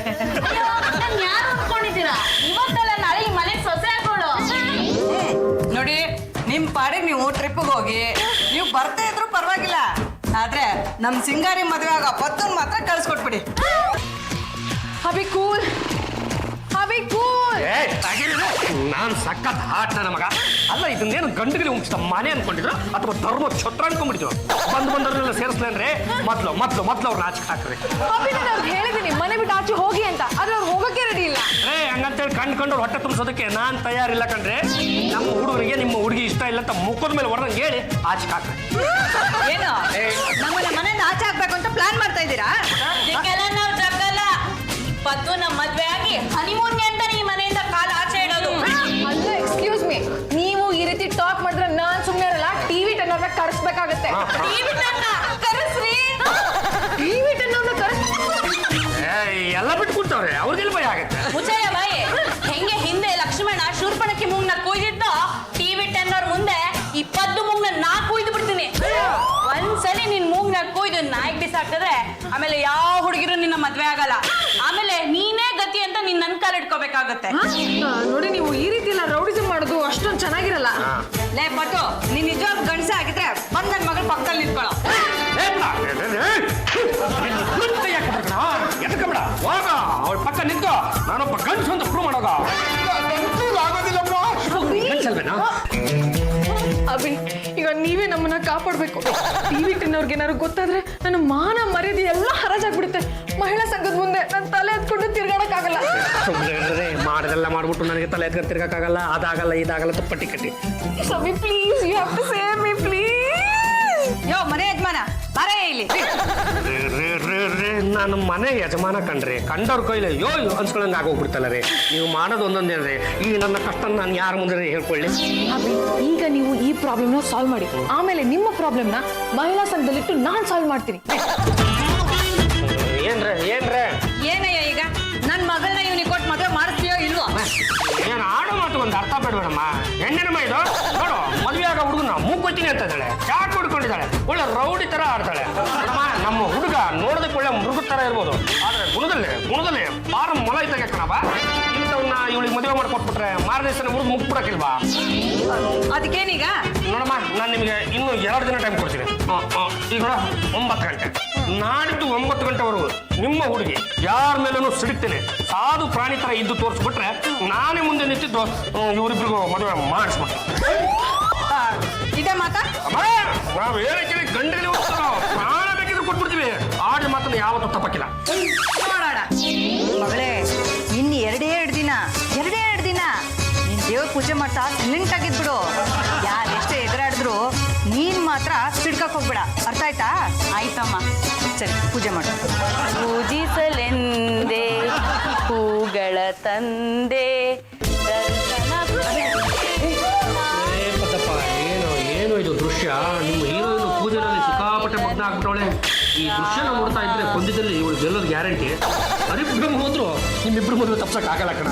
ನಾನು ಯಾರು ಅನ್ಕೊಂಡಿದ್ದೀರಾ? ಇವತ್ತಲ್ಲ ನಾಳೆ ಈ ಮನೆಗೆ ಸೊಸೆ ಹಾಕೋಳು. ನೋಡಿ ನಿಮ್ ಪಾಡಿಗೆ ನೀವು ಟ್ರಿಪ್ಪಿಗೆ ಹೋಗಿ, ನೀವು ಬರ್ತಾ ಇದ್ರು ಪರವಾಗಿಲ್ಲ, ಆದ್ರೆ ನಮ್ ಸಿಂಗಾರಿ ಮದುವೆ ಆಗೋ ಪತ್ತನ್ ಮಾತ್ರ ಕಳ್ಸ್ಕೊಟ್ಬಿಡಿ. Abhi cool, Abhi cool. ನಾನ್ ಸಖತ್ ಹಾಟ್ ನನ್ನ ಮಗ. ಅಲ್ಲ ಇದನ್ನೇನು ಗಂಡುಗಳಿಗೆ ಉಂಟಿಸ್ತ ಮನೆ ಅನ್ಕೊಂಡಿದ್ರು ಅಥವಾ ಧರ್ಮ ಛತ್ರ ಅನ್ಕೊಂಡ್ಬಿಡ್ತೀವ. ಬಂದವರೆಲ್ಲ ಸೇರಿಸ್ಲೇನ್ರಿ ಮೊದ್ಲು ಅವ್ರನ್ನ ಆಚೆ ಹಾಕ್ರಿ. ಅಭಿ ನಾನು ಅವ್ರಿಗೆ ಹೇಳಿದ್ದೀನಿ ಮನೆ ಬಿಟ್ಟು ಆಚೆ ಹೋಗಿ ಅಂತ, ಆದ್ರೆ ಅವ್ರು ಹೋಗಕ್ಕೆ ರೆಡಿ ಇಲ್ಲ. ಹಂಗಂತೇಳಿ ಕಂಡ್ಕೊಂಡ್ರು ಹೊಟ್ಟೆ ತುಂಬಿಸೋದಕ್ಕೆ ನಾನ್ ತಯಾರಿಲ್ಲ ಕಣ್ರಿ. ನಮ್ಮ ಹುಡುಗರಿಗೆ ನಿಮ್ಮ ಹುಡುಗಿ ಇಷ್ಟ ಇಲ್ಲ ಅಂತ ಮುಖದ ಮೇಲೆ ಹೊಡೆದಂಗೆ ಹೇಳಿ ಆಚೆ ಹಾಕ್ರಿ. ಏನು ನಮ್ಮನ್ನ ಮನೆಯಿಂದ ಆಚೆ ಹಾಕ್ಬೇಕು ಅಂತ ಪ್ಲಾನ್ ಮಾಡ್ತಾ ಇದ್ದೀರಾ? ಇದಕ್ಕೆಲ್ಲ ನಾವು ಜಗ್ಗಲ್ಲ. ಪತ್ತು ನಮ್ಮ ಮದ್ವೆ ಆಗಿ ಹನಿಮೂನ್ಗೆ ಅಂತ ಈ ಮನೆಯಿಂದ ಕಾಲ ಆಚೆ ಇಡೋದು. ಅಲ್ಲ ಎಕ್ಸ್ಕ್ಯೂಸ್ ಮೀ, ನೀವು ಈ ರೀತಿ ಟಾಕ್ ಮಾಡಿದ್ರೆ ನಾನ್ ಸುಮ್ಮನೆ ಇರಲ್ಲ. ಟಿವಿ ಟೆನ್ ಅವ್ರನ್ನ ಕರೆಸ್ಬೇಕಾಗತ್ತೆ. ಕರೆಸ್ರಿ. ಟಿವಿ ಟೆನ್ ಅವ್ರನ್ನ ಎಲ್ಲ ಬಿಟ್ಬಿಡ್ತಾವ್ರೆ, ಅವ್ರಿಗೆಲ್ಲ ಭಯ ಆಗತ್ತೆ. ಮುಚ್ಚಯ್ಯ ಬಾಯಿ. ಹೆಂಗೆ ಹಿಂದೆ ಲಕ್ಷ್ಮಣ ಶೂರ್ಪಣಕ್ಕೆ ಮೂಗ್ನ ಕೊಯ್ದಿದ್ದೋ, ಟಿವಿ 10 ಅವ್ರ ಮುಂದೆ 20 ಮೂಗ್ನ ನಾ ಕೊಯ್ದು ಬಿಡ್ತೀನಿ. ಒಂದ್ಸಲಿ ನಿನ್ ಮೂಗ್ನ ಕೊಯ್ದು ನಾಯಿಗೆ ಬಿಸಾಕಿದ್ರೆ ಆಮೇಲೆ ಯಾವ ಹುಡುಗಿರು ನಿನ್ನ ಮದ್ವೆ ಆಗಲ್ಲ. ಆಮೇಲೆ ನೀನೇ ಗತಿ ಅಂತ ನೀನ್ ನನ್ ಕಾಲ್ ಇಟ್ಕೋಬೇಕಾಗತ್ತೆ. ನೋಡಿ, ನೀವು ಈ ರೀತಿ ಎಲ್ಲ ರೌಡಿಸಮ್ ಮಾಡೋದು ಅಷ್ಟೊಂದು ಚೆನ್ನಾಗಿರಲ್ಲ. ಲೇ ಪಟ್ಟು, ನೀನ್ ನಿಜವಾಗ್ ಗಂಡಸ ಆಗಿದ್ರೆ ಬಂದ್ ನನ್ ಮಗಳ ಪಕ್ಕದಲ್ಲಿ ನಿಂತ್ಕೊಳ್ಳೋ. ಎದಕ್ಕಬೇಡ, ಹೋಗ ಅವಳ ಪಕ್ಕ ನಿಂತು ನಾನೊಬ್ಬ ಗಂಡಸು ಅಂತ ಪ್ರೂವ್ ಮಾಡೋಗ. ಆಗೋದಿಲ್ಲಪ್ಪ. ಗಂಡಸಲ್ವೇನಾ? ಅಭಿ, ಈಗ ನೀವೇ ನಮ್ಮನ್ನ ಕಾಪಾಡ್ಬೇಕು. ಟಿವಿ ಟೆನ್ ಅವ್ರಿಗೆ ಏನಾದ್ರು ಗೊತ್ತಾದ್ರೆ ನನ್ನ ಮಾನ ಮರ್ಯಾದೆ ಎಲ್ಲ ಹರಾಜಾಗ್ಬಿಡುತ್ತೆ. ಮಹಿಳಾ ಸಂಘದ ಮುಂದೆ ನನ್ನ ತಲೆ ಎತ್ಕೊಂಡು ತಿರ್ಗಾಡಕ್ಕಾಗಲ್ಲ. ಮಾಡೋದೆಲ್ಲ ಮಾಡ್ಬಿಟ್ಟು ನನಗೆ ತಲೆ ಎತ್ಕೊಂಡು ತಿರ್ಗಕ್ಕಾಗಲ್ಲ, ಅದಾಗಲ್ಲ ಇದಾಗಲ್ಲ ಅಂತ ಪಟ್ಟಿ ಕಟ್ಟಿ. Abhi please, you have to save me please. ಯೋ ಮನೆ ಯಜಮಾನ ಬಾರೇ ಇಲ್ಲಿ. ನಾನು ಮನೆ ಯಜಮಾನ ಕಣ್ರಿ, ಕಂಡವ್ರ ಕೈಲಿ ಯೋ ಅನ್ಸ್ಕೊಳಂಗೆ ಆಗೋಗ್ಬಿಡ್ತಲ್ಲ ರೀ. ನೀವು ಮಾಡೋದು ಒಂದೊಂದೇನ್ರಿ. ಈ ನನ್ನ ಕಷ್ಟ ನಾನು ಯಾರ ಮುಂದೆ ಹೇಳ್ಕೊಳ್ಳಿ. ಅಭಿ, ಈಗ ನೀವು ಈ ಪ್ರಾಬ್ಲಮ್ನ ಸಾಲ್ವ್ ಮಾಡಿ, ಆಮೇಲೆ ನಿಮ್ಮ ಪ್ರಾಬ್ಲಮ್ನ ಮಹಿಳಾ ಸಂಘದಲ್ಲಿಟ್ಟು ನಾನು ಸಾಲ್ವ್ ಮಾಡ್ತೀನಿ. ಏನ್ರೆ ಏನಯ್ಯ ಈಗ ನನ್ ಮಗಳನ್ನ ಇವ್ನಿಗೆ ಕೊಟ್ಟು ಮದುವೆ ಮಾಡಿಸ್ತೀಯೋ ಇಲ್ವೋ? ಏನು ಆಡೋ ಮಾತು ಒಂದು ಅರ್ಥ ಬೇಡಬೇಡಮ್ಮ. ಹೆಣ್ಣೆನಮ್ಮ ಇದು ನೋಡು, ಮದುವೆ ಆಗೋ ಹುಡುಗನ ಮೂಕೊಯ್ತೀನಿ ಅಂತ ಇದ್ದಾಳೆ, ಚಾಟ್ ಕುಡ್ಕೊಂಡಿದ್ದಾಳೆ, ಒಳ್ಳೆ ರೌಡಿ ತರ ಆಡ್ತಾಳೆ. ನಮ್ಮ ಹುಡುಗ ನೋಡೋದಕ್ಕೆ ಒಳ್ಳೆ ಮೃಗ ತರ ಇರ್ಬೋದು, ಆದ್ರೆ ಗುಣದಲ್ಲಿ ಬಾರ ಮೊಲ ಇದ್ದಾಗ ಕಣಬ. ಇಂಥವನ್ನ ಇವಳಿಗೆ ಮದುವೆ ಮಾಡ್ಕೊಟ್ಬಿಟ್ರೆ ಮಾರನೇ ದಿವಸ ಮುರಿದು ಮುಗ್ಬಿಡಕ್ಕಿಲ್ವಾ? ಅದಕ್ಕೇನೀಗ? ನೋಡಮ್ಮ, ನಾನು ನಿಮಗೆ ಇನ್ನೂ 2 ದಿನ ಟೈಮ್ ಕೊಡ್ತೀನಿ. ಈಗ 9 ಗಂಟೆ, ನಾಡಿದ್ದು 9 ಗಂಟೆವರೆಗೂ ನಿಮ್ಮ ಹುಡುಗಿ ಯಾರ ಮೇಲೂ ಸಿಡುತ್ತೇನೆ ಸಾಧು ಪ್ರಾಣಿ ತರ ಇದ್ದು ತೋರಿಸ್ಬಿಟ್ರೆ ನಾನೇ ಮುಂದೆ ನಿಂತಿದ್ದು ಇವರಿಬ್ರಿಗೂ ಮದುವೆ ಮಾಡಿಸ್ಬಿಟ್ಟೆ. ಇದೇ ಮಾತಾ? ನಾವು ಏನಕ್ಕೆ ಗಂಡಲ್ಲಿ ಹೋಗ್ತಾರೋ ಪ್ರಾಣ ಬೇಕಿದ್ರೆ ಕೊಟ್ಬಿಡ್ತೀವಿ. ಆಡಿ ಮಾತನ್ನು ಯಾವತ್ತೂ ತಪ್ಪಕ್ಕಿಲ್ಲ. ನೋಡೋಣ ಮಗಳೇ, ಇನ್ನು ಎರಡೇ ಎರಡು ದಿನ ನೀನ್ ದೇವ್ರ ಪೂಜೆ ಮಾಡ್ತಾ ಸೈಲೆಂಟ್ ಆಗಿದ್ಬಿಡು. ಯಾರೆಷ್ಟೇ ಎದುರಾಡಿದ್ರು ನೀನ್ ಮಾತ್ರ ಸಿಡ್ಕಕ್ ಹೋಗ್ಬೇಡ, ಅರ್ಥ ಆಯ್ತಾ? ಆಯ್ತಮ್ಮ. ಸರಿ, ಪೂಜೆ ಮಾಡು. ಪೂಜಿಸಲೆಂದೇ ಹೂಗಳ ತಂದೆ ಏನು ಇದು ದೃಶ್ಯ? ನಿಮ್ಮ ಹೀರೋಯಿನ್ ಪೂಜೆನಲ್ಲಿ ಸಿಕ್ಕಾಪಟ್ಟೆ ಮಗ್ನ ಆಗ್ಬಿಟ್ಟವಳೆ. ಈ ದೃಶ್ಯನ ನೋಡ್ತಾ ಇದ್ರೆ ಕೊಂದಿದ್ದಲ್ಲಿ ಇವಳು ಗೆಲ್ಲೋದು ಗ್ಯಾರಂಟಿ. ಅದೇ ಕುಟುಂಬ ಹೋದ್ರು ನಿಮ್ಮಿಬ್ರು ಮೊದಲು ತಪ್ಸಕ್ ಆಗಲ್ಲ ಕಣ.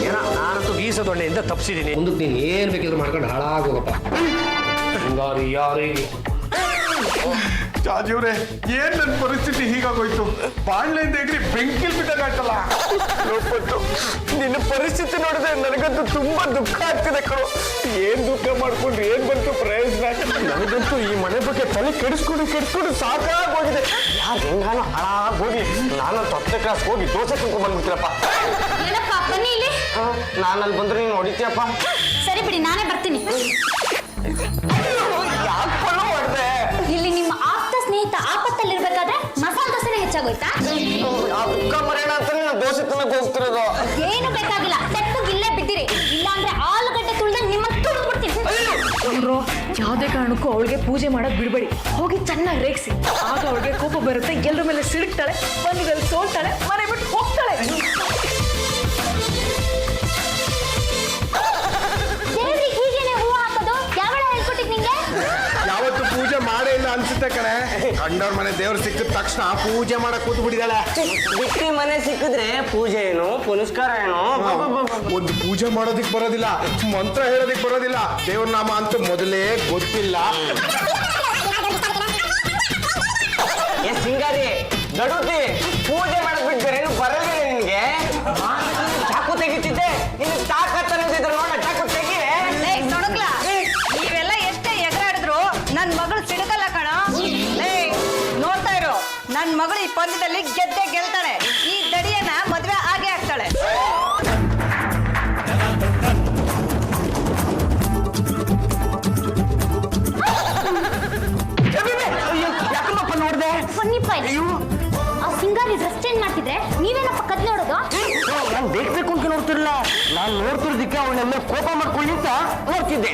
ಏನ ನಾನಂತೂ ವೀಸದೊಳ್ಳೆಯಿಂದ ತಪ್ಸಿದ್ದೀನಿ. ಮುಂದಕ್ಕೆ ನೀನು ಏನ್ ಬೇಕಿದ್ರು ಮಾಡ್ಕೊಂಡು ಹಾಳಾಗೋಗಪ್ಪ. ಹಿಂಗಾರಿ ಯಾರಿಗೆ ಜಾಜಿಯವ್ರೆ ಏನ್ ನನ್ನ ಪರಿಸ್ಥಿತಿ ಹೀಗಾಗೋಯ್ತು? ಬಾಣ್ಲೆಯಿಂದ ಎಗ್ರಿ ಬೆಂಕಿಲ್ ಬಿದ್ದಾಗಾಯ್ತಲ್ಲ. ಲೋಪಟ್ಟು ನಿನ್ನ ಪರಿಸ್ಥಿತಿ ನೋಡಿದ್ರೆ ನನಗಂತೂ ತುಂಬಾ ದುಃಖ ಆಗ್ತಿದೆ ಕಣೋ. ಏನ್ ದುಃಖ ಮಾಡ್ಕೊಂಡ್ರೆ ಏನ್ ಬಂತು ಪ್ರಯೋಜನ? ನನಗಂತೂ ಈ ಮನೆ ಬಗ್ಗೆ ತಲೆ ಕೆಡಿಸ್ಕೊಂಡು ಸಾಕಾಗೋಗಿದೆ. ಯಾರು ಹೆಂಗಾನೋ ಹಾಳಾಗೋಗಿ ನಾನು 10ನೇ ಕ್ಲಾಸ್ ಹೋಗಿ ದೋಸೆ ತಿನ್ಕೊಂಡ್ ಬಂದ್ಬಿಡ್ತೀರಪ್ಪ. ಏನಪ್ಪ ಬನ್ನಿ ಇಲ್ಲಿ. ನಾನಲ್ಲಿ ಬಂದ್ರೆ ನೀನು ಹೊಡಿತೀಯಪ್ಪ. ಸರಿ ಬಿಡಿ, ನಾನೇ ಬರ್ತೀನಿ. ಯಾಕೋ ಹೊಡೆದೆ? ಇಲ್ಲಿ ನಿಮ್ಮ ಆಪ್ತ ಸ್ನೇಹಿತ ಆಪತ್ತಲ್ಲಿರ್ಬೇಕಾದ್ರೆ ಮಸಾಲೆ ದೋಸೆನೇ ಹೆಚ್ಚಾಗೋಯ್ತಾ? ದುಃಖ ಮರೇಣ ಅಂತಾನೆ ನಾನು ದೋಸೆ ತಿನ್ನಕ್ ಹೋಗ್ತಿರೋದು. ಏನು ಬೇಕಾಗಿಲ್ಲ, ತೆಪ್ಪಗೆ ಇಲ್ಲೇ ಬಿದ್ದಿರಿ. ಇಲ್ಲಾಂದ್ರೆ ಆಲೂಗಡ್ಡೆ ತುಳಿದ ನಿಮ್ಮ ತುಳಿದ್ಬಿಡ್ತೀನಿ. ನೋಡ್ರೋ, ಯಾವುದೇ ಕಾರಣಕ್ಕೂ ಅವಳಿಗೆ ಪೂಜೆ ಮಾಡಕ್ ಬಿಡ್ಬೇಡಿ. ಹೋಗಿ ಚೆನ್ನಾಗಿ ರೇಗಿಸಿ, ಆಗ ಅವಳಿಗೆ ಕೋಪ ಬರುತ್ತೆ, ಎಲ್ಲರ ಮೇಲೆ ಸಿಡುಕ್ತಾಳೆ, ಬಂದಿದಲ್ಲಿ ಸೋಲ್ತಾಳೆ, ಮನೆ ಬಿಟ್ಟು ಹೋಗ್ತಾಳೆ. ದೇವ್ರಿಗೆ ಹೀಗೇನೆ ಹೂವು ಹಾಕೋದು ಯಾವಳ ಹೇಳ್ಕೊಟ್ಟಿದ್ ನಿಂಗೆ? ಯಾವತ್ತು ಪೂಜೆ ಮಾಡೇ ಇಲ್ಲ ಅನ್ಸುತ್ತೆ ಕಣೆ. ಕಂಡವ್ರ ಮನೆ ದೇವ್ರು ಸಿಕ್ಕಿದ ತಕ್ಷಣ ಪೂಜೆ ಮಾಡಕ್ ಕೂತ್ ಬಿಟ್ಟಿದ್ದಾಳೆ. ಬಿಟ್ಟಿ ಮನೆ ಸಿಕ್ಕಿದ್ರೆ ಪೂಜೆ ಏನು ಪುನಸ್ಕಾರ ಏನು? ಒಂದು ಪೂಜೆ ಮಾಡೋದಿಕ್ ಬರೋದಿಲ್ಲ, ಮಂತ್ರ ಹೇಳೋದಿಕ್ ಬರೋದಿಲ್ಲ, ದೇವ್ರ ನಾಮ ಅಂತೂ ಮೊದಲೇ ಗೊತ್ತಿಲ್ಲ. ಏ ಸಿಂಗಾರಿ ನಡುತಿ ಪೂಜೆ ಮಾಡಕ್ ಬಿಟ್ಟಿದ್ರೆ ಏನು ಬರಲ್ಲ ನಿನ್ಗೆ? ಚಾಕು ತೆಗಿತಿದ್ದೆ, ಇನ್ನು ತಾಕತ್ ಅನ್ನೋದಿದ್ರೆ ನೋಡ ಚಾಕು ತೆಗಿ. ನೊಣಗ್ಲ, ನೀವೆಲ್ಲ ಎಷ್ಟೇ ಎಗರಾಡಿದ್ರು ನನ್ ಮಗಳು ಸಿಡಕಲ್ಲ ಕಣ. ನೋಡ್ತಾ ಇರು, ನನ್ ಮಗಳು ಈ ಪಂದ್ಯದಲ್ಲಿ ಗೆದ್ದೆ ಗೆಲ್ತಾಳೆ. ಈ ದಡಿಯನ್ನ ಮದ್ವೆ ಆಗೇ ಆಗ್ತಾಳೆ. ಯಾಕಮ್ಮಪ್ಪ ನೋಡ್ದೆ? ಬನ್ನಿಪ್ಪ ಇಲ್ಲಿ. ಆ ಸಿಂಗಾರಿ ಡ್ರೆಸ್ ಚೇಂಜ್ ಮಾಡ್ತಿದ್ರೆ ನೀವೇನಪ್ಪ ಕದ್ ನೋಡೋದು? ನಾನು ಬೇಕಬೇಕು ಅಂತ ನೋಡ್ತಿರ್ಲಿಲ್ಲ, ನಾನು ನೋಡ್ತಿರೋದಕ್ಕೆ ಅವಳೆಲ್ಲ ಕೋಪ ಮಾಡ್ಕೊಳ್ಳಿ ಅಂತ ನೋಡ್ತಿದ್ದೆ.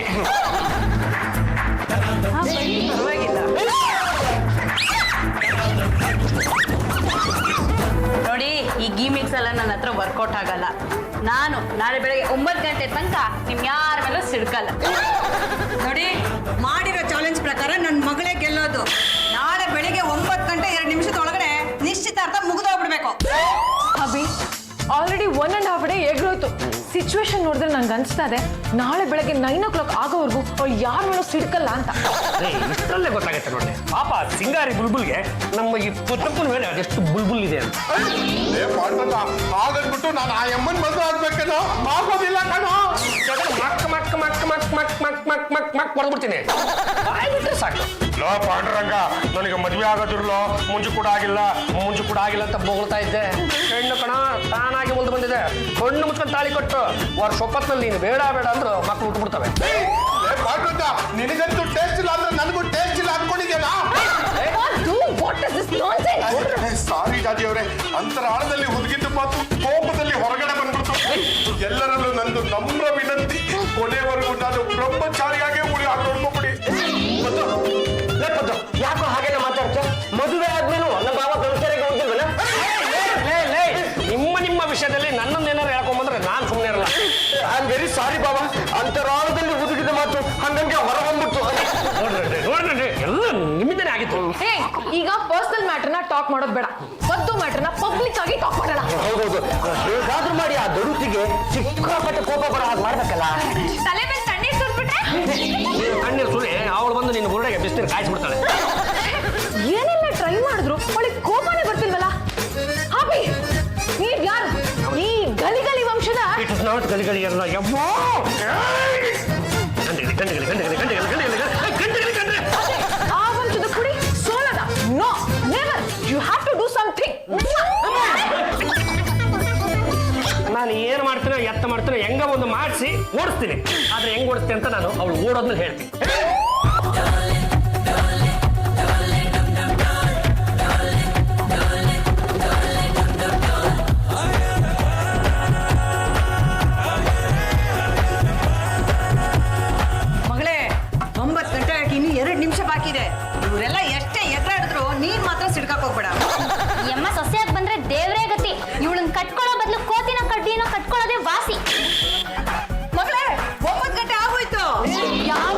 ಪರವಾಗಿಲ್ಲ. ನೋಡಿ, ಈ ಗೀಮಿಕ್ಸ್ ಎಲ್ಲ ನನ್ನ ಹತ್ರ ವರ್ಕೌಟ್ ಆಗಲ್ಲ. ನಾನು ನಾಳೆ ಬೆಳಗ್ಗೆ 9 ಗಂಟೆ ತನಕ ನಿಮ್ ಯಾರ ಮೇಲೂ ಸಿಡ್ಕಲ್ಲ. ನೋಡಿ, ಮಾಡಿರೋ ಚಾಲೆಂಜ್ ಪ್ರಕಾರ ನನ್ನ ಮಗಳೇ ಗೆಲ್ಲೋದು. ನಾಳೆ ಬೆಳಿಗ್ಗೆ 9 ಗಂಟೆ 2 ನಿಮಿಷದೊಳಗಡೆ ನಿಶ್ಚಿತಾರ್ಥ ಮುಗಿದೋಗ್ಬಿಡ್ಬೇಕು. ಅಭಿ, ಆಲ್ರೆಡಿ 1.5 ಡೇ ಎಗ್ರೋಯ್ತು. ಸಿಚುವೇಶನ್ ನೋಡಿದ್ರೆ ನಂಗೆ ಅನ್ಸ್ತಾ ಇದೆ ನಾಳೆ ಬೆಳಗ್ಗೆ 9 o'clock ಆಗೋವರೆಗೂ ಅವಳು ಯಾರ ಮೇಲೂ ಸಿಡ್ಕಲ್ಲ ಅಂತ. ಇಷ್ಟರಲ್ಲೇ ಗೊತ್ತಾಗತ್ತೆ ನೋಡಿ, ಪಾಪ ಸಿಂಗಾರಿ ಬುಲ್ಬುಲ್ಗೆ ನಮ್ಮ ಈ ಪುಟ್ಟಪ್ಪನ ಮೇಲೆ ಅದೆಷ್ಟು ಬುಲ್ಬುಲ್ ಇದೆ ಅಂತ. ಹಾಗನ್ಬಿಟ್ಟು ನಾನು ಆ ಎಮ್ಮನ್ ಮದುವೆ ಆಗ್ಬೇಕೇನೋ? ಆಗೋದಿಲ್ಲ ಕಣೋ. ಮಕ್ ಮಕ್ ಮಕ್ ಮಕ್ ಮಕ್ ಮಕ್ ಮಕ್ ಮಕ್ ಮಕ್ ಹೊಡೆದ್ಬಿಡ್ತೀನಿ. ಬಿಟ್ರೆ ಸಾಕು. ಲೋ ಪಾಂಡುರಂಗ, ನನಗೆ ಮದುವೆ ಆಗೋದಿರ್ಲೋ, ಮುಂಚೆ ಕೂಡ ಆಗಿಲ್ಲ ಅಂತ ಬೋಗ್ತಾ ಇದ್ದೆ. ಹೆಣ್ಣು ಕಣ ತಾನಾಗಿ ಮುಂದೆ ಬಂದಿದೆ. ಕಣ್ಣು ಮುಚ್ಕೊಂಡು ತಾಳಿ ಕೊಟ್ಟು ವರ್ಷ ಒಪ್ಪತ್ನಲ್ಲಿ ನೀನು ಬೇಡ ಅಂದ್ರು ಮಕ್ಕಳು ಹುಟ್ಟುಬಿಡ್ತವೆ. ಪಾಂಡುರಂಗ, ನಿನಗಂತೂ ಟೇಸ್ಟ್ ಇಲ್ಲ ಅಂದ್ರೆ ನನಗೂ ಟೇಸ್ಟ್ ಇಲ್ಲ ಅನ್ಕೊಂಡಿದ್ಯಾ? ಸಾರಿ ಜಾಜಿಯವರೇ, ಅಂತರಾಳದಲ್ಲಿ ಹುದುಗಿದ್ದು ಮಾತು ಕೋಪದಲ್ಲಿ ಹೊರಗಡೆ ಬಂದ್ಬಿಡ್ತು. ಎಲ್ಲರಲ್ಲೂ ನಂದು ನಮ್ರ ವಿನಂತಿ, ಕೊನೆವರೆಗೂ ನಾನು ಬ್ರಹ್ಮಚಾರಿಯಾಗೆ ಉಳಿ ಹಾಕೊಂಡ್ಬಿಡಿ. ಯಾಕೋ ಹಾಗೆಲ್ಲ ಮಾತಾಡ್ತ? ಮದುವೆ ಆದ್ಮೇಲೂ ನಮ್ಮ ಬಾಬಾ ಬ್ರಹ್ಮಚಾರಿಗೆ ಹೋಗಿಲ್ವಲ್ಲ? ನಿಮ್ಮ ವಿಷಯದಲ್ಲಿ ನನ್ನನ್ನೇನಾರು ಹೇಳ್ಕೊಂಬಂದ್ರೆ ನಾನು ಸುಮ್ಮನೆ ಇರಲ್ಲ. ಐ ಆಮ್ ವೆರಿ ಸಾರಿ ಬಾಬಾ, ಅಂತರಾಳದಲ್ಲಿ ಹುದುಗಿದ ಮಾತು ಹಂಗಂಗೆ ಹೊರ ಬಂದ್ಬಿಟ್ಟು. ನೋಡ್ರಿ ಎಲ್ಲ ನಿಮ್ಮಿಂದನೇ ಆಗಿತ್ತು. ಈಗ ಪರ್ಸನಲ್ ಮ್ಯಾಟರ್ನ ಟಾಕ್ ಮಾಡೋದು ಬೇಡ, ಪದ್ದು ಮ್ಯಾಟರ್ನ ಪಬ್ಲಿಕ್ ಆಗಿ ಟಾಕ್ ಮಾಡೋಣ. ಹೌದೌದು, ಹೇಗಾದ್ರೂ ಮಾಡಿ ಆ ದೊಡುತ್ತಿಗೆ ಸಿಕ್ಕಾಪಟ್ಟೆ ಕೋಪ ಬರೋ ಹಾಗೆ ಮಾಡ್ಬೇಕಲ್ಲ. ತಲೆ ಮೇಲೆ ತಣ್ಣೀರ್ ಸುರ್ಬಿಟ್ರೆ ಕಣ್ಣೀರು ಸುಳಿ ಅವಳು ಬಂದು ನಿನ್ನ ಬುರುಡೆಗೆ ಬಿಸಿನೀರು ಕಾಯಿಸ್ಬಿಡ್ತಾಳೆ. ಏನೆಲ್ಲ ಟ್ರೈ ಮಾಡಿದ್ರು ಅವಳಿಗೆ ಕೋಪನೇ ಬರ್ತಿಲ್ವಲ್ಲ. ಹಾಬಿ, ನೀವ್ ಯಾರು? ಈ ಗಲಿಗಲಿ ವಂಶದ ಇಟ್ ಇಸ್ ನಾಟ್ ಗಲಿಗಲಿ ಅಲ್ಲ, ಯಮ್ಮೋ ಆ ವಂಶದ ಕುಡಿ ಸೋಲದ. No, never. You have to do something. ನಾನು ಏನು ಮಾಡ್ತೀನೋ ಎತ್ತ ಮಾಡ್ತೀನೋ ಹೆಂಗ ಒಂದು ಮಾಡಿಸಿ ಓಡಿಸ್ತೀನಿ. ಆದ್ರೆ ಹೆಂಗ್ ಓಡಿಸ್ತೀನಿ ಅಂತ ನಾನು ಅವಳು ಓಡೋದ್ಮೇಲೆ ಹೇಳ್ತೀನಿ. ಮಗಳೇ, 9 ಗಂಟೆ ಆಗಿ ಇನ್ನು 2 ನಿಮಿಷ ಬಾಕಿ ಇದೆ. ಇವರೆಲ್ಲ ಎಷ್ಟೇ ಎಗರಾಡಿದ್ರು ನೀನ್ ಮಾತ್ರ ಸಿಡ್ಕಕ್ ಹೋಗ್ಬೇಡ. ಎಮ್ಮ ಸೊಸೆಯಾಗಿ ಬಂದ್ರೆ ದೇವ್ರೇ ಗತಿ. ಇವಳನ್ನ ಕಟ್ಕೊಳ್ಳೋ ಬದಲು ಕೋತಿನ ಕಡ್ಡಿನ ಕಟ್ಕೊಳ್ಳೋದೇ ವಾಸಿ. ಮಗಳೇ, 9 ಗಂಟೆ ಆಗೋಯ್ತು. ಯಾವ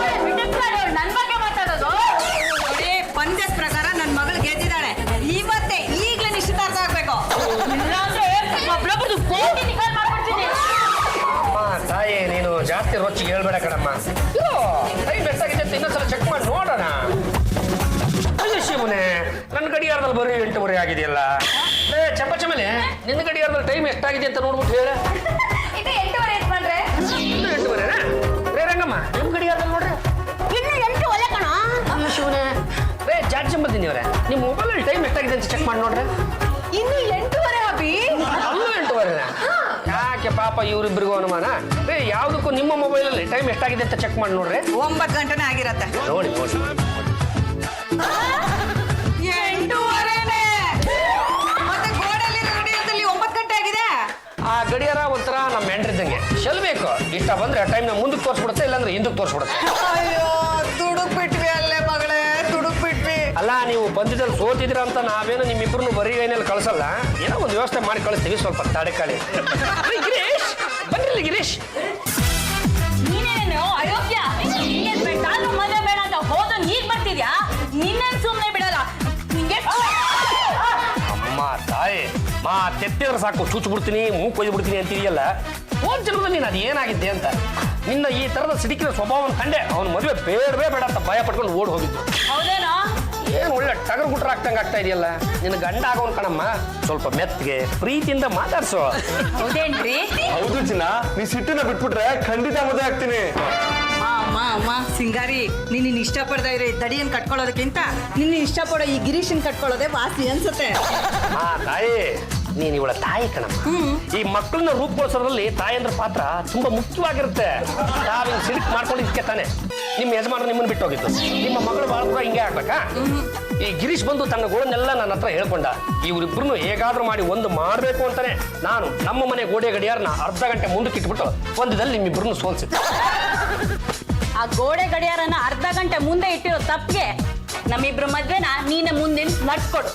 ನನ್ ಬಗ್ಗೆ ಮಾತಾಡೋದು? ನೋಡಿ, ಪಂದ್ಯದ ಪ್ರಕಾರ ನನ್ನ ಮಗಳು ಗೆದ್ದಿದ್ದಾಳೆ. ಇವತ್ತೇ ಈಗಲೇ ನಿಶ್ಚಿತಾರ್ಥ ಆಗ್ಬೇಕು. ಇಲ್ಲಾಂದ್ರೆ ಒಬ್ರೊಬ್ರದ್ದು ಕೋಟಿ ನಿಕಾಲ್ ಮಾಡ್ಬಿಡ್ತೀನಿ. ತಾಯಿ, ನೀನು ಜಾಸ್ತಿ ರೊಚ್ಚಿಗೆ ಹೇಳ್ಬೇಡ ಕಣಮ್ಮ. ಟೈಮ್ ಎಷ್ಟಾಗಿದೆ ಅಂತ ಇನ್ನೊಂದ್ಸಲ ಚೆಕ್ ಮಾಡಿ ನೋಡೋಣ. ಅಯ್ಯೋ ಶಿವನೇ, ಗಡಿಯಾರದಲ್ಲಿ ಬರೀ 8:30 ಆಗಿದೆಯಲ್ಲ. ಚಪ್ಪಚಮಲೆ ನಿನ್ನ ಗಡಿಯಾರದಲ್ಲಿ ಟೈಮ್ ಎಷ್ಟಾಗಿದೆ ಅಂತ ನೋಡ್ಬಿಟ್ಟು ಹೇಳ. ಇದು 8:30 ಯಜಮಾನ್ರೆ. 8:30 ರೇ ರಂಗಮ್ಮ ನಿಮ್ಮ ಗಡಿಯಾರದಲ್ಲಿ ನೋಡ್ರಿ ಇನ್ನು 8 ಒಲೆ ಕಣ. ಅಲ್ಲ ಶಿವನೇ ರೇ ಜಾಡ್ಜ್ ಬಂದಿನಿ ಅವರೇ ನಿಮ್ಮ ಮೊಬೈಲಲ್ಲಿ ಟೈಮ್ ಎಷ್ಟಾಗಿದೆ ಅಂತ ಚೆಕ್ ಮಾಡಿ ನೋಡ್ರಿ. ಇನ್ನು 8:30 ಅಭಿ. ಅಲ್ಲೂ 8:30 ಯಾಕೆ ಪಾಪ ಇವರಿಬ್ಬರಿಗೂ ಅನುಮಾನ. ರೇ ಯಾವುದಕ್ಕೂ ನಿಮ್ಮ ಮೊಬೈಲಲ್ಲಿ ಟೈಮ್ ಎಷ್ಟಾಗಿದೆ ಅಂತ ಚೆಕ್ ಮಾಡಿ ನೋಡ್ರಿ. 9 ಗಂಟೆನೇ ಆಗಿರತ್ತೆ. ನೋಡಿ 8:30ನೇ. ಮತ್ತೆ ಗೋಡೆಯಲ್ಲಿ ಗಡಿಯಾರದಲ್ಲಿ 9 ಗಂಟೆ ಆಗಿದೆ. ಆ ಗಡಿಯಾರ ಒಂಥರ ನಮ್ಮ ಹೆಂಡ್ರಿದ್ದಂಗೆ ಚೆಲ್ಬೇಕು. ಇಷ್ಟ ಬಂದ್ರೆ ಟೈಮ್ನ ಮುಂದಕ್ಕೆ ತೋರಿಸ್ಬಿಡುತ್ತೆ, ಇಲ್ಲಾಂದ್ರೆ ಹಿಂದಕ್ಕೆ ತೋರಿಸ್ಬಿಡುತ್ತೆ. ಅಯ್ಯೋ ದುಡುಕ್ ಬಿಟ್ವಿ ಅಲ್ಲೇ ಮಗಳೇ, ದುಡುಕ್ ಬಿಟ್ವಿ. ಅಲ್ಲ ನೀವು ಬಂದಿದ್ದಲ್ಲಿ ಸೋತಿದ್ರ ಅಂತ ನಾವೇನು ನಿಮ್ಮಿಬ್ರು ಬರೀ ಕೈನಲ್ಲಿ ಕಳಿಸಲ್ಲ, ಏನೋ ಒಂದು ವ್ಯವಸ್ಥೆ ಮಾಡಿ ಕಳಿಸ್ತೀವಿ. ಸ್ವಲ್ಪ ತಡೆಕಾಳಿ. ಗಿರೀಶ್ ಬನ್ನಿಲ್ಲ ಗಿರೀಶ್. ನೀನೇನು ಅಯೋಗ್ಯ, ಎಂಗೇಜ್ಮೆಂಟ್ ಆದ್ರೂ ಮದುವೆ ಬೇಡ ಅಂತ ಹೋದ ಈಗ ಬರ್ತಿದ್ಯಾ? ನಿನ್ನೇನ್ ಸುಮ್ಮನೆ ಬಿಡಲ್ಲ ನಿಂಗೆ. ಅಮ್ಮ ತಾಯಿ ತೆತ್ತಿದ್ರೆ ಸಾಕು ಚೂಚು ಬಿಡ್ತೀನಿ, ಮೂಗು ಕೊಯ್ದು ಬಿಡ್ತೀನಿ ಅಂತೀಯಲ್ಲ. ಹೋದ್ ಜನ್ಮದಲ್ಲಿ ನೀನು ಅದು ಏನಾಗಿದ್ದೆ ಅಂತ ನಿನ್ನ ಈ ತರದ ಸಿಡಿಕಿನ ಸ್ವಭಾವವನ್ನು ಕಂಡೆ ಅವನು ಮದುವೆ ಬೇಡವೇ ಬೇಡ ಅಂತ ಭಯ ಪಟ್ಕೊಂಡು ಓಡ್ ಹೋಗಿದ್ದು. ಹೌದೇನೋ? ಏನು ಒಳ್ಳೆ ಟಗರ್ ಗುಟ್ರ ಆಗ್ತಂಗೆ ಆಗ್ತಾ ಇದೆಯಲ್ಲ. ನಿನ್ನ ಗಂಡ ಆಗೋನ್ ಕಣಮ್ಮ, ಸ್ವಲ್ಪ ಮೆತ್ತಿಗೆ ಪ್ರೀತಿಯಿಂದ ಮಾತಾಡ್ಸೋ. ಹೌದೇನ್ರಿ? ಹೌದು ಚಿನ್ನ, ನೀ ಸಿಟ್ಟನ್ನ ಬಿಟ್ಬಿಟ್ರೆ ಖಂಡಿತ ಮದುವೆ ಆಗ್ತೀನಿ. ಅಮ್ಮ ಸಿಂಗಾರಿ, ನಿನ್ನ ಇಷ್ಟಪಡ್ದ ಇರೋ ದಡಿಯನ್ ಕಟ್ಕೊಳ್ಳೋದಕ್ಕಿಂತ ನಿನ್ನ ಇಷ್ಟಪಡೋ ಈ ಗಿರೀಶನ್ ಕಟ್ಕೊಳ್ಳೋದೇ ವಾಸಿ ಅನ್ಸುತ್ತೆ. ತಾಯಿ ನೀನ್ ಇವಳ ತಾಯಿ ಕಣಮ್ಮ. ಈ ಮಕ್ಕಳನ್ನ ರೂಪುಗೊಳಿಸೋದ್ರಲ್ಲಿ ತಾಯಂದ್ರ ಪಾತ್ರ ತುಂಬಾ ಮುಖ್ಯವಾಗಿರುತ್ತೆ. ನಾವ್ ಸಿಡಿಕ್ ಮಾಡ್ಕೊಂಡಿದ್ದಕ್ಕೆ ತಾನೆ ನಿಮ್ಮ ಯಜಮಾನ ನಿಮ್ಮನ್ನ ಬಿಟ್ಟು ಹೋಗಿದ್ದು. ನಿಮ್ಮ ಮಗಳು ಬಾಳ ಕೂಡ ಹಿಂಗೆ ಆಗ್ಬೇಕಾ? ಈ ಗಿರೀಶ್ ಬಂದು ತನ್ನ ಗೋಳನ್ನೆಲ್ಲ ನನ್ನ ಹತ್ರ ಹೇಳ್ಕೊಂಡ. ಇವರಿಬ್ರು ಹೇಗಾದ್ರೂ ಮಾಡಿ ಒಂದು ಮಾಡ್ಬೇಕು ಅಂತಾನೆ ನಾನು ನಮ್ಮ ಮನೆ ಗೋಡೆ ಗಡಿಯಾರನ ಅರ್ಧ ಗಂಟೆ ಮುಂದಕ್ಕೆ ಇಟ್ಬಿಟ್ಟು ಒಂದದಲ್ಲಿ ನಿಮ್ಮಿಬ್ರು ಸೋಲ್ಸಿದ್ದೆ. ಆ ಗೋಡೆ ಗಡಿಯಾರನ ಅರ್ಧ ಗಂಟೆ ಮುಂದೆ ಇಟ್ಟಿರೋ ತಪ್ಪಿಗೆ ನಮ್ಮಿಬ್ರು ಮದ್ವೆನ ನೀನೆ ಮುಂದೆ ನಡ್ಸ್ಕೊಡು.